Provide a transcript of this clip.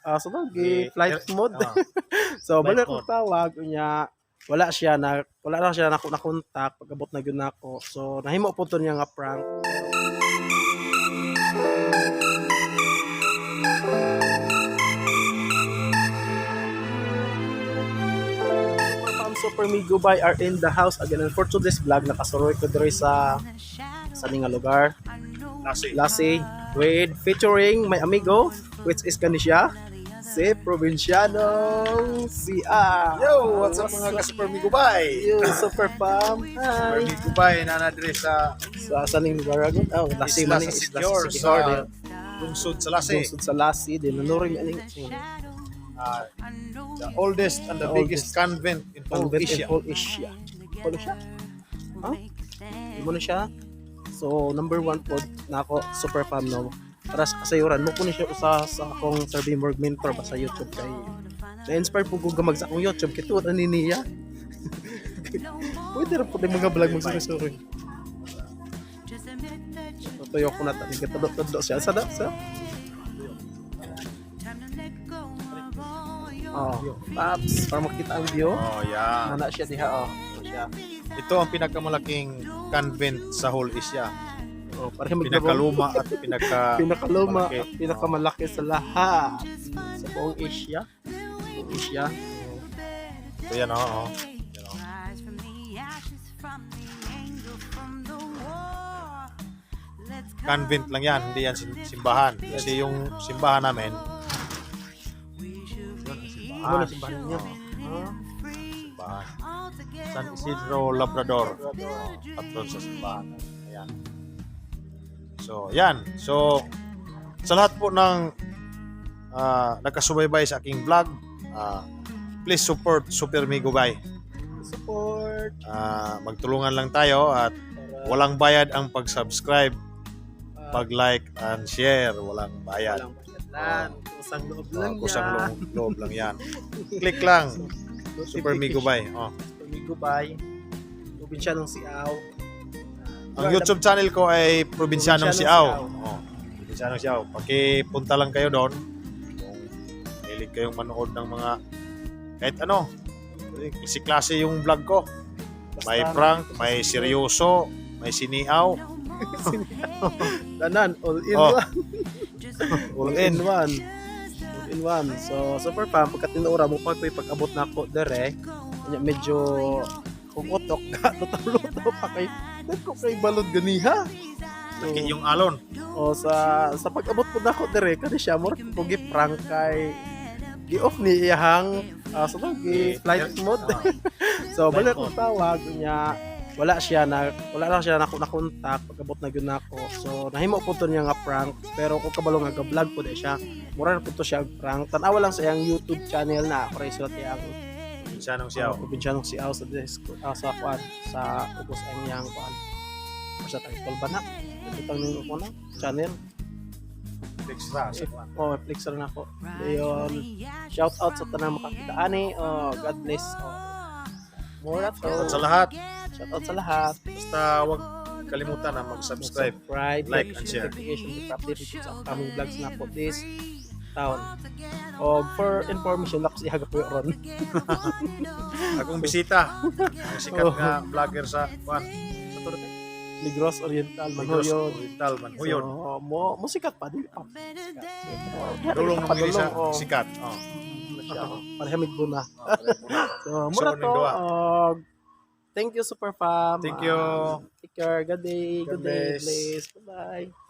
So flight mode. So Flight balik ko mode. tawag unya wala na siya na kontak pag-abot na gyud nako. So nahimo po to niya nga prank. Super Migo by are in the house again, and for today's vlog nakasuroy ko diri sa ning nga lugar, Lassie with featuring my amigo which is kanisya si Provincianong si A. Yo, what's up mga ka-Super Migo Bay? Yo, super fam. Super Hi. Migo Bay na nadre sa Sa ning lugar agad. Oh, Lassie Isla man sa Isla Siquijor sa Siquijor, sa lungsod sa Lassie. Lungsod sa Lassie din nanuring aning The oldest and the biggest convent in all Asia. All Asia. All Asia? Huh? Mo na siya. So number 1 pod na ako super fan no. Para sa kasayuran mo kuno siya usa sa akong Survivor mentor ba sa YouTube kay na-inspire po ko gamag sa akong YouTube kito ani niya. Pwede ra po din mga vlog magsuri-suri. Tuyo ko na tani katadot siya sa Paps, para makita ang view. Oh, yeah. Nana siya diha siya. Ito ang pinakamalaking convent sa whole Asia. Para Pinakaluma at pinakaluma malaki. at pinakamalaki sa lahat sa buong Asia. So yan oh. Convent lang yan, hindi yan simbahan. Kasi yung simbahan namin, Ano na simbahan niyo? simbahan. San Isidro Labrador. Patron sa simbahan. Ayan. So, yan. So, sa lahat po ng nagkasubaybay sa aking vlog, please support Super Migo Bay. Support. Magtulungan lang tayo at walang bayad ang pag-subscribe, pag-like and share. Walang bayad. Walang bayad lang. Kusang loob lang Kusang yan. loob lang yan. Click lang. Super Migo Bay. Super Migo Bay. Probinsyanong Siaw. Ang YouTube channel ko ay Probinsyanong Probinsyanong Siaw. Siaw. Probinsyanong Siaw. Pakipunta lang kayo doon. Kung hilig kayong manood ng mga kahit ano. Klase yung vlog ko. May prank, may seryoso, may siniaw. Tanan, all in Oh. one. All in one. All in one. So, super fam, pagka tinuura mo pag-abot na ako dere, medyo kung utok ka, luto pa kay balod ganiha. Laki yung alon. Sa pag-abot po na ako dere, kani siya mo rin prank kay gi-off ni iyahang flight mode. So, balik ko tawag niya wala na siya na kontak pag-abot na gyud nako. So nahimo po to niya nga prank, pero kung kabalo nga vlog po di siya. Mura na po to siya prank. Tan-awa lang sa iyang YouTube channel na ako sulat iyang Probinsyanong Siaw. Probinsyanong Siaw sa sa kwan sa ubos ang iyang kwan. Sa title ba na? Ito ning ko na channel. Flex ra na ako. Ayun. Shout out sa tanang makakita ani. God bless. Mura to. Sa lahat. Shout out sa lahat. Basta wag kalimutan na mag-subscribe, like and share. Notification to update sa upcoming vlogs na po this town. O for information, lakas ihaga po ron. Akong bisita. Ang sikat nga vlogger sa Torre. Negros Oriental, Negros Manhuyon. Oriental, Manhuyon. So, mo sikat pa, dili pa. Dulong naman din sa sikat. Parehamig po na. So, mura to. Thank you, super fam. Thank you. Take care. Good day. God Good day. bless. Please. Bye-bye.